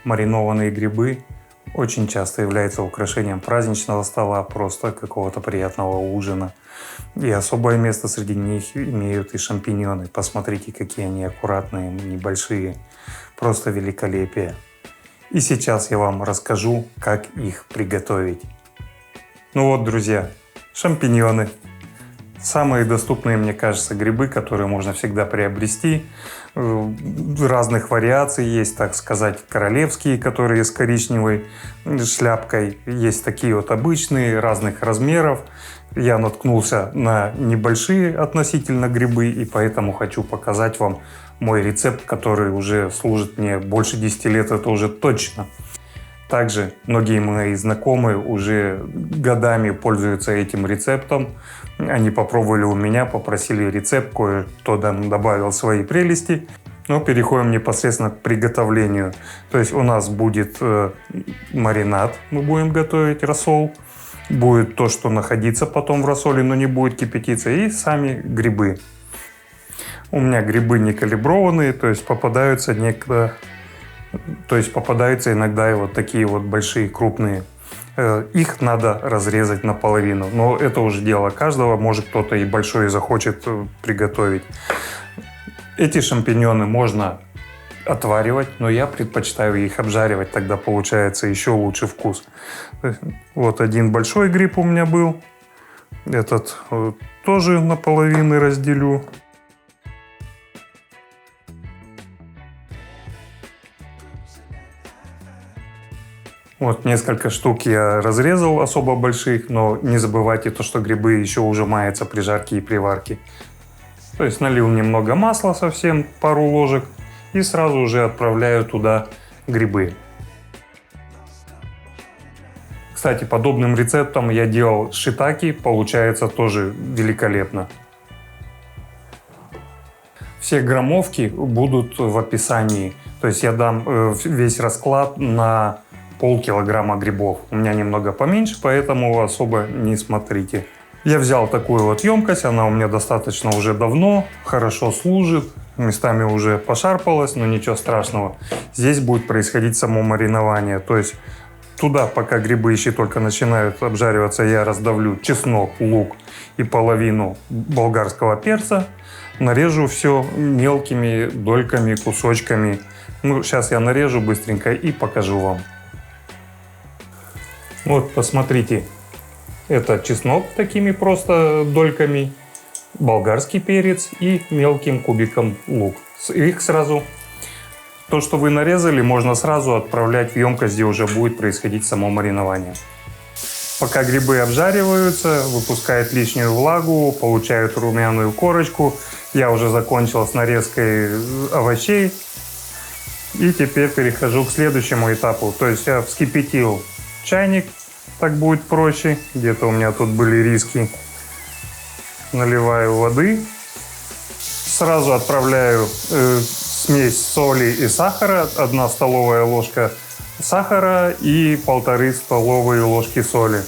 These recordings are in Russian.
маринованные грибы очень часто являются украшением праздничного стола, просто какого-то приятного ужина. И особое место среди них имеют и шампиньоны. Посмотрите, какие они аккуратные, небольшие. Просто великолепие. И сейчас я вам расскажу, как их приготовить. Ну вот, друзья, шампиньоны. Самые доступные, мне кажется, грибы, которые можно всегда приобрести. Разных вариаций есть, так сказать, королевские, которые с коричневой шляпкой. Есть такие вот обычные, разных размеров. Я наткнулся на небольшие относительно грибы, и поэтому хочу показать вам мой рецепт, который уже служит мне больше 10 лет, это уже точно. Также многие мои знакомые уже годами пользуются этим рецептом. Они попробовали у меня, попросили рецепт, кое-кто добавил свои прелести. Но переходим непосредственно к приготовлению. То есть у нас будет маринад, мы будем готовить рассол. Будет то, что находится потом в рассоле, но не будет кипятиться. И сами грибы. У меня грибы не калиброванные, то есть попадаются иногда и вот такие вот большие, крупные. Их надо разрезать наполовину. Но это уже дело каждого. Может, кто-то и большой захочет приготовить. Эти шампиньоны можно отваривать, но я предпочитаю их обжаривать. Тогда получается еще лучше вкус. Вот один большой гриб у меня был. Этот тоже наполовину разделю. Вот несколько штук я разрезал особо больших, но не забывайте то, что грибы еще ужимаются при жарке и при варке. То есть налил немного масла совсем, пару ложек, и сразу уже отправляю туда грибы. Кстати, подобным рецептом я делал шиитаке, получается тоже великолепно. Все граммовки будут в описании, то есть я дам весь расклад на полкилограмма грибов. У меня немного поменьше, поэтому особо не смотрите. Я взял такую вот емкость, она у меня достаточно уже давно, хорошо служит, местами уже пошарпалась, но ничего страшного. Здесь будет происходить само маринование, то есть туда, пока грибы еще только начинают обжариваться, я раздавлю чеснок, лук и половину болгарского перца. Нарежу все мелкими дольками, кусочками. Ну, сейчас я нарежу быстренько и покажу вам. Вот, посмотрите, это чеснок такими просто дольками, болгарский перец и мелким кубиком лук. Их сразу, то, что вы нарезали, можно сразу отправлять в емкость, где уже будет происходить само маринование. Пока грибы обжариваются, выпускают лишнюю влагу, получают румяную корочку. Я уже закончил с нарезкой овощей. И теперь перехожу к следующему этапу. То есть я вскипятил чайник, так будет проще. Где-то у меня тут были риски. Наливаю воды. Сразу отправляю смесь соли и сахара. 1 столовая ложка сахара и 1,5 столовые ложки соли.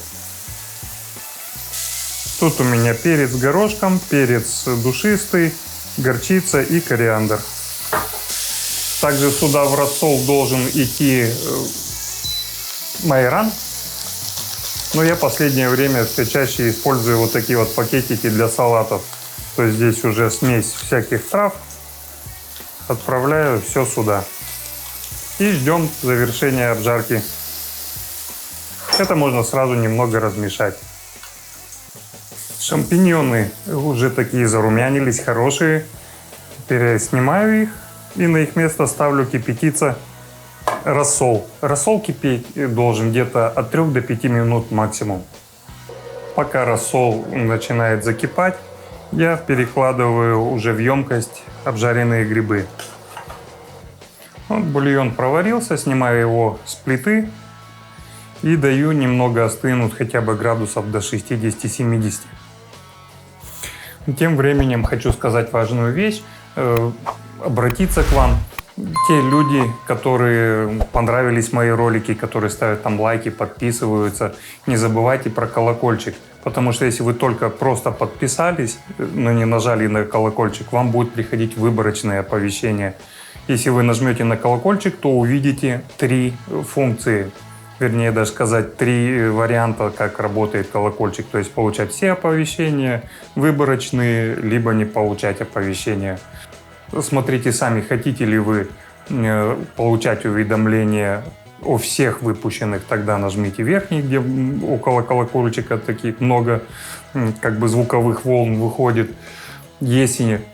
Тут у меня перец горошком, перец душистый, горчица и кориандр. Также сюда в рассол должен идти майоран. Но я в последнее время все чаще использую вот такие вот пакетики для салатов. То есть здесь уже смесь всяких трав. Отправляю все сюда. И ждем завершения обжарки. Это можно сразу немного размешать. Шампиньоны уже такие зарумянились, хорошие. Теперь я снимаю их и на их место ставлю кипятиться рассол. Рассол кипеть должен где-то от 3 до 5 минут максимум. Пока рассол начинает закипать, я перекладываю уже в емкость обжаренные грибы. Вот бульон проварился, снимаю его с плиты и даю немного остынуть, хотя бы градусов до 60-70. Тем временем хочу сказать важную вещь, обратиться к вам. Те люди, которые понравились мои ролики, которые ставят там лайки, подписываются, не забывайте про колокольчик. Потому что если вы только просто подписались, но не нажали на колокольчик, вам будет приходить выборочное оповещение. Если вы нажмете на колокольчик, то увидите 3 функции. Вернее, даже сказать 3 варианта, как работает колокольчик. То есть получать все оповещения, выборочные, либо не получать оповещения. Смотрите сами, хотите ли вы получать уведомления о всех выпущенных, тогда нажмите верхний, где около колокольчика таких много как бы звуковых волн выходит. Если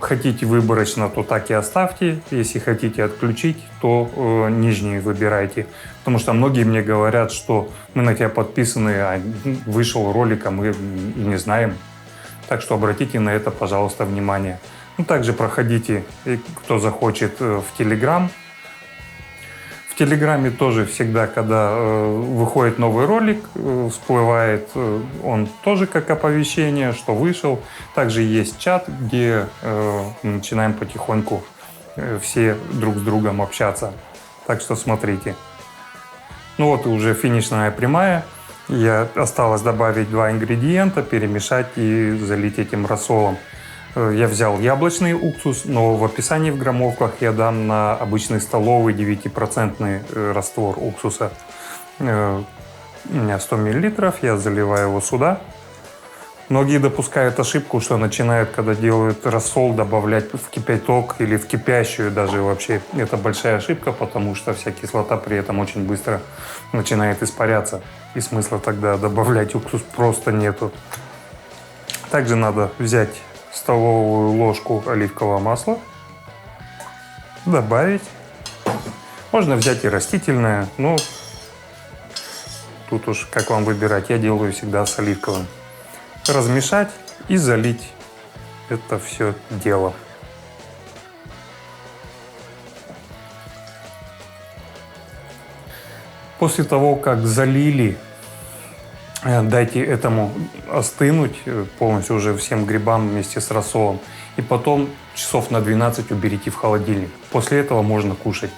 хотите выборочно, то так и оставьте. Если хотите отключить, то нижний выбирайте. Потому что многие мне говорят, что мы на тебя подписаны, а вышел ролик, а мы и не знаем. Так что обратите на это, пожалуйста, внимание. Также проходите, кто захочет, в Telegram. В Телеграме тоже всегда, когда выходит новый ролик, всплывает он тоже как оповещение, что вышел. Также есть чат, где мы начинаем потихоньку все друг с другом общаться. Так что смотрите. Ну вот и уже финишная прямая. Осталось добавить 2 ингредиента, перемешать и залить этим рассолом. Я взял яблочный уксус, но в описании в граммовках я дам на обычный столовый 9% раствор уксуса. У меня 100 мл, я заливаю его сюда. Многие допускают ошибку, что начинают, когда делают рассол, добавлять в кипяток или в кипящую даже вообще. Это большая ошибка, потому что вся кислота при этом очень быстро начинает испаряться. И смысла тогда добавлять уксус просто нету. Также надо взять столовую ложку оливкового масла, добавить. Можно взять и растительное, но тут уж как вам выбирать. Я делаю всегда с оливковым. Размешать и залить это все дело. После того, как залили, дайте этому остынуть полностью уже всем грибам вместе с рассолом. И потом часов на 12 уберите в холодильник. После этого можно кушать.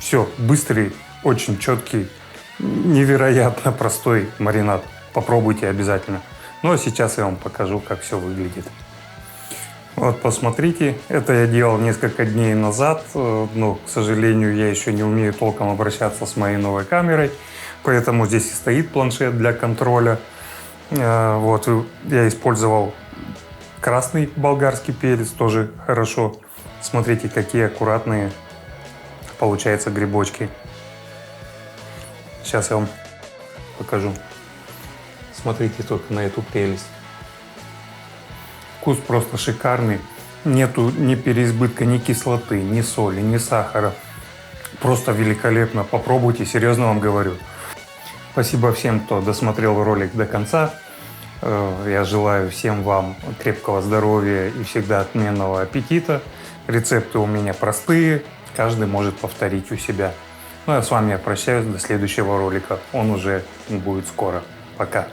Все, быстрый, очень четкий, невероятно простой маринад. Попробуйте обязательно. Ну а сейчас я вам покажу, как все выглядит. Вот посмотрите, это я делал несколько дней назад, но, к сожалению, я еще не умею толком обращаться с моей новой камерой, поэтому здесь и стоит планшет для контроля. Вот, я использовал красный болгарский перец, тоже хорошо. Смотрите, какие аккуратные получаются грибочки. Сейчас я вам покажу. Смотрите только на эту прелесть. Вкус просто шикарный. Нету ни переизбытка, ни кислоты, ни соли, ни сахара. Просто великолепно. Попробуйте, серьезно вам говорю. Спасибо всем, кто досмотрел ролик до конца. Я желаю всем вам крепкого здоровья и всегда отменного аппетита. Рецепты у меня простые, каждый может повторить у себя. Ну а с вами я прощаюсь до следующего ролика. Он уже будет скоро. Пока.